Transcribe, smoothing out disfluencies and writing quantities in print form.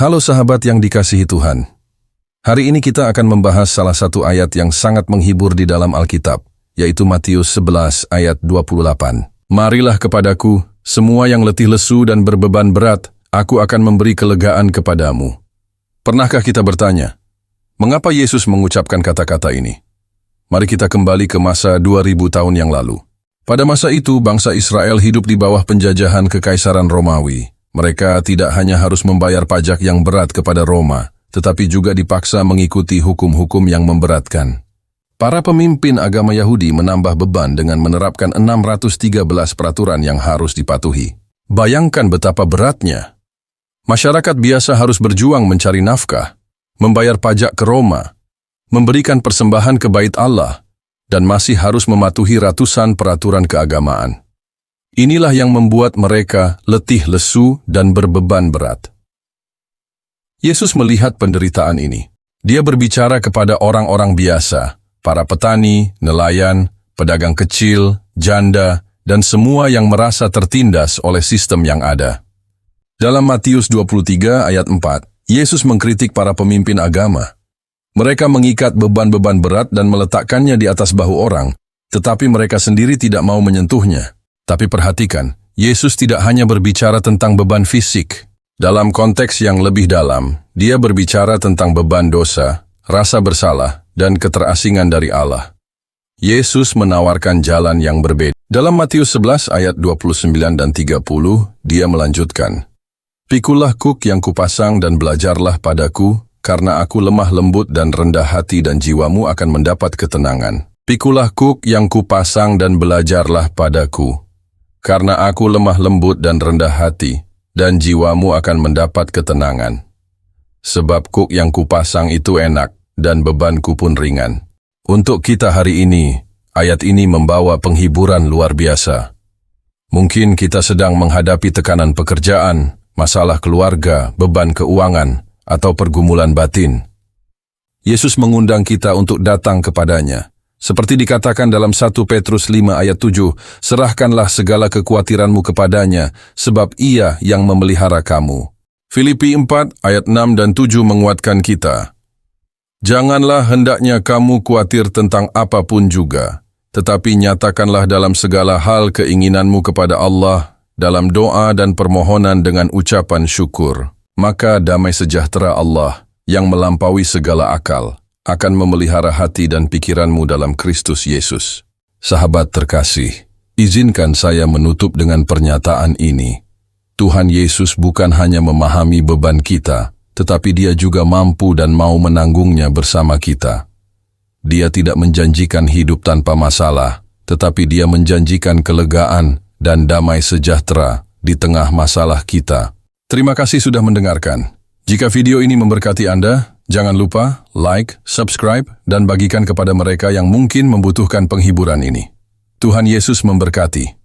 Halo sahabat yang dikasihi Tuhan. Hari ini kita akan membahas salah satu ayat yang sangat menghibur di dalam Alkitab, yaitu Matius 11 ayat 28. Marilah kepadaku, semua yang letih lesu dan berbeban berat, aku akan memberi kelegaan kepadamu. Pernahkah kita bertanya, mengapa Yesus mengucapkan kata-kata ini? Mari kita kembali ke masa 2000 tahun yang lalu. Pada masa itu, bangsa Israel hidup di bawah penjajahan Kekaisaran Romawi. Mereka tidak hanya harus membayar pajak yang berat kepada Roma, tetapi juga dipaksa mengikuti hukum-hukum yang memberatkan. Para pemimpin agama Yahudi menambah beban dengan menerapkan 613 peraturan yang harus dipatuhi. Bayangkan betapa beratnya. Masyarakat biasa harus berjuang mencari nafkah, membayar pajak ke Roma, memberikan persembahan ke Bait Allah, dan masih harus mematuhi ratusan peraturan keagamaan. Inilah yang membuat mereka letih lesu dan berbeban berat. Yesus melihat penderitaan ini. Dia berbicara kepada orang-orang biasa, para petani, nelayan, pedagang kecil, janda, dan semua yang merasa tertindas oleh sistem yang ada. Dalam Matius 23 ayat 4, Yesus mengkritik para pemimpin agama. Mereka mengikat beban-beban berat dan meletakkannya di atas bahu orang, tetapi mereka sendiri tidak mau menyentuhnya. Tapi perhatikan, Yesus tidak hanya berbicara tentang beban fisik. Dalam konteks yang lebih dalam, dia berbicara tentang beban dosa, rasa bersalah, dan keterasingan dari Allah. Yesus menawarkan jalan yang berbeda. Dalam Matius 11 ayat 29 dan 30, dia melanjutkan, "Pikulah kuk yang kupasang dan belajarlah padaku, karena aku lemah lembut dan rendah hati dan jiwamu akan mendapat ketenangan. Pikulah kuk yang kupasang dan belajarlah padaku, karena aku lemah lembut dan rendah hati, dan jiwamu akan mendapat ketenangan. Sebab kuk yang kupasang itu enak, dan bebanku pun ringan." Untuk kita hari ini, ayat ini membawa penghiburan luar biasa. Mungkin kita sedang menghadapi tekanan pekerjaan, masalah keluarga, beban keuangan, atau pergumulan batin. Yesus mengundang kita untuk datang kepadanya. Seperti dikatakan dalam 1 Petrus 5 ayat 7, "Serahkanlah segala kekhawatiranmu kepadanya, sebab Ia yang memelihara kamu." Filipi 4 ayat 6 dan 7 menguatkan kita. "Janganlah hendaknya kamu khawatir tentang apapun juga, tetapi nyatakanlah dalam segala hal keinginanmu kepada Allah, dalam doa dan permohonan dengan ucapan syukur. Maka damai sejahtera Allah, yang melampaui segala akal, akan memelihara hati dan pikiranmu dalam Kristus Yesus." Sahabat terkasih, izinkan saya menutup dengan pernyataan ini. Tuhan Yesus bukan hanya memahami beban kita, tetapi Dia juga mampu dan mau menanggungnya bersama kita. Dia tidak menjanjikan hidup tanpa masalah, tetapi Dia menjanjikan kelegaan dan damai sejahtera di tengah masalah kita. Terima kasih sudah mendengarkan. Jika video ini memberkati Anda, jangan lupa like, subscribe, dan bagikan kepada mereka yang mungkin membutuhkan penghiburan ini. Tuhan Yesus memberkati.